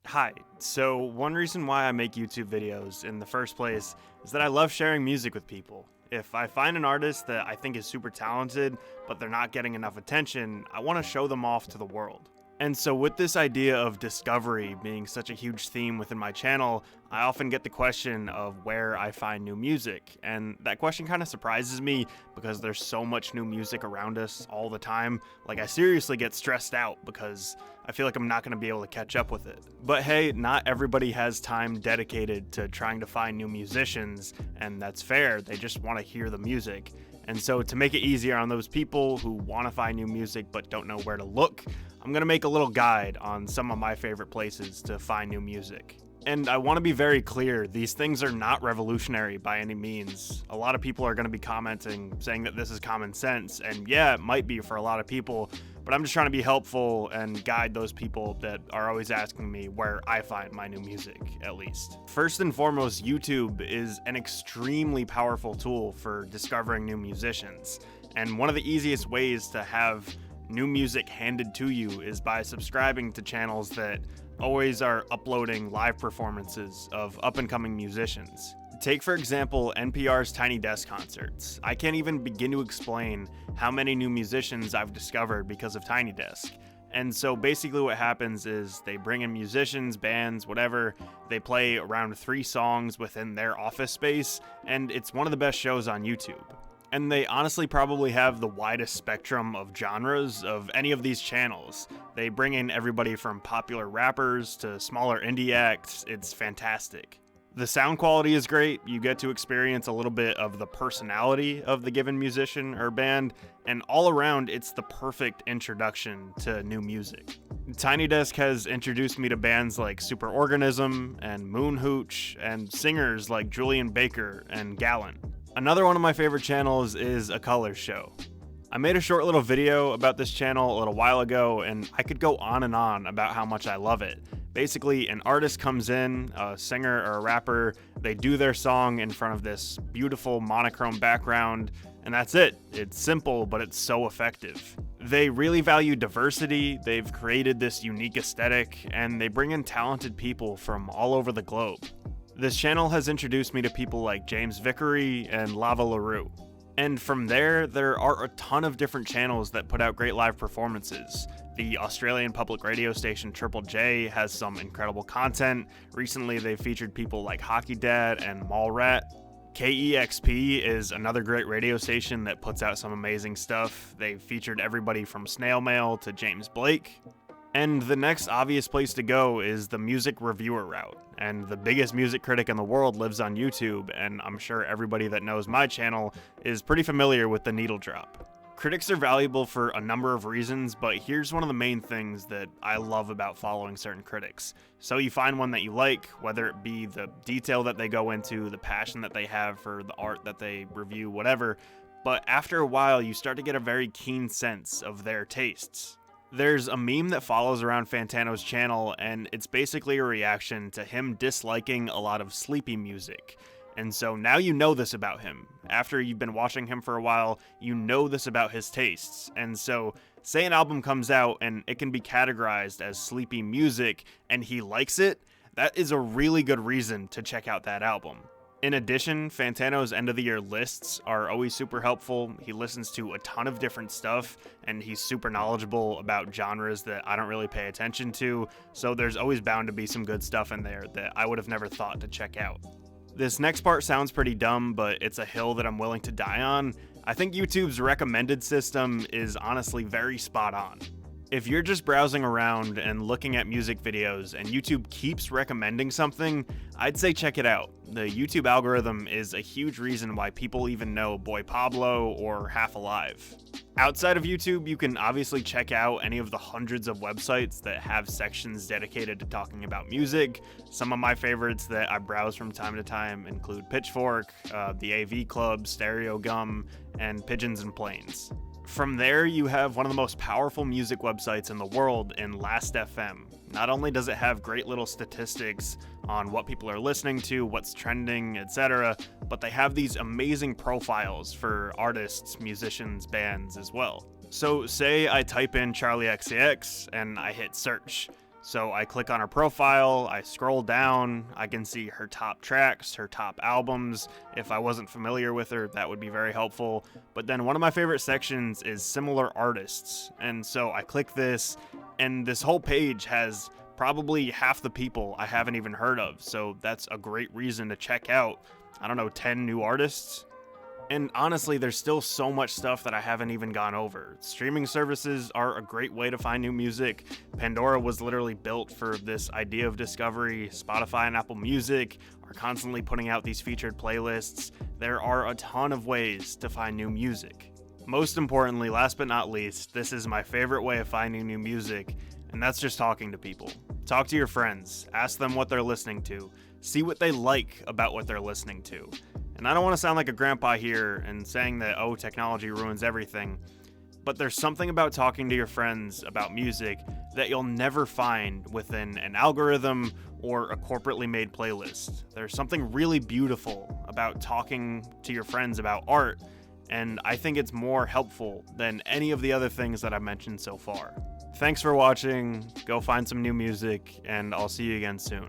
Hi. So, one reason why I make YouTube videos in the first place is that I love sharing music with people. If I find an artist that I think is super talented, but they're not getting enough attention, I want to show them off to the world. And so, with this idea of discovery being such a huge theme within my channel, I often get the question of where I find new music. And that question kind of surprises me because there's so much new music around us all the time. Like, I seriously get stressed out because I feel like I'm not going to be able to catch up with it. But hey, not everybody has time dedicated to trying to find new musicians, and that's fair. They just want to hear the music. And so, to make it easier on those people who want to find new music but don't know where to look, I'm going to make a little guide on some of my favorite places to find new music. And I want to be very clear, these things are not revolutionary by any means. A lot of people are going to be commenting, saying that this is common sense, and yeah, it might be for a lot of people, but I'm just trying to be helpful and guide those people that are always asking me where I find my new music, at least. First and foremost, YouTube is an extremely powerful tool for discovering new musicians, and one of the easiest ways to have new music handed to you is by subscribing to channels that always are uploading live performances of up-and-coming musicians. Take, for example, NPR's Tiny Desk concerts. I can't even begin to explain how many new musicians I've discovered because of Tiny Desk. And so basically what happens is they bring in musicians, bands, whatever, they play around 3 songs within their office space, and it's one of the best shows on YouTube. And they honestly probably have the widest spectrum of genres of any of these channels. They bring in everybody from popular rappers to smaller indie acts. It's fantastic. The sound quality is great. You get to experience a little bit of the personality of the given musician or band, and all around, it's the perfect introduction to new music. Tiny Desk has introduced me to bands like Superorganism and Moon Hooch, and singers like Julian Baker and Gallant. Another one of my favorite channels is A Colors Show. I made a short little video about this channel a little while ago, and I could go on and on about how much I love it. Basically, an artist comes in, a singer or a rapper, they do their song in front of this beautiful monochrome background, and that's it. It's simple, but it's so effective. They really value diversity, they've created this unique aesthetic, and they bring in talented people from all over the globe. This channel has introduced me to people like James Vickery and Lava LaRue. And from there are a ton of different channels that put out great live performances. The Australian public radio station Triple J has some incredible content. Recently, they've featured people like Hockey Dad and Mallrat. KEXP is another great radio station that puts out some amazing stuff. They've featured everybody from Snail Mail to James Blake. And the next obvious place to go is the music reviewer route. And the biggest music critic in the world lives on YouTube, and I'm sure everybody that knows my channel is pretty familiar with the needle drop. Critics are valuable for a number of reasons, but here's one of the main things that I love about following certain critics. So you find one that you like, whether it be the detail that they go into, the passion that they have for the art that they review, whatever, but after a while you start to get a very keen sense of their tastes. There's a meme that follows around Fantano's channel, and it's basically a reaction to him disliking a lot of sleepy music. And so now you know this about him. After you've been watching him for a while, you know this about his tastes. And so, say an album comes out and it can be categorized as sleepy music, and he likes it, that is a really good reason to check out that album. In addition, Fantano's end of the year lists are always super helpful. He listens to a ton of different stuff, and he's super knowledgeable about genres that I don't really pay attention to, so there's always bound to be some good stuff in there that I would have never thought to check out. This next part sounds pretty dumb, but it's a hill that I'm willing to die on. I think YouTube's recommended system is honestly very spot on. If you're just browsing around and looking at music videos and YouTube keeps recommending something, I'd say check it out. The YouTube algorithm is a huge reason why people even know Boy Pablo or Half Alive. Outside of YouTube, you can obviously check out any of the hundreds of websites that have sections dedicated to talking about music. Some of my favorites that I browse from time to time include Pitchfork, the AV Club, Stereo Gum, and Pigeons and Planes. From there, you have one of the most powerful music websites in the world in Last.fm. Not only does it have great little statistics on what people are listening to, what's trending, etc., but they have these amazing profiles for artists, musicians, bands as well. So say I type in Charli XCX and I hit search. So I click on her profile, I scroll down, I can see her top tracks, her top albums. If I wasn't familiar with her, that would be very helpful. But then one of my favorite sections is similar artists. And so I click this, and this whole page has probably half the people I haven't even heard of. So that's a great reason to check out, 10 new artists. And honestly, there's still so much stuff that I haven't even gone over. Streaming services are a great way to find new music. Pandora was literally built for this idea of discovery. Spotify and Apple Music are constantly putting out these featured playlists. There are a ton of ways to find new music. Most importantly, last but not least, this is my favorite way of finding new music, and that's just talking to people. Talk to your friends, ask them what they're listening to, see what they like about what they're listening to. And I don't want to sound like a grandpa here and saying that, technology ruins everything, but there's something about talking to your friends about music that you'll never find within an algorithm or a corporately made playlist. There's something really beautiful about talking to your friends about art, and I think it's more helpful than any of the other things that I've mentioned so far. Thanks for watching, go find some new music, and I'll see you again soon.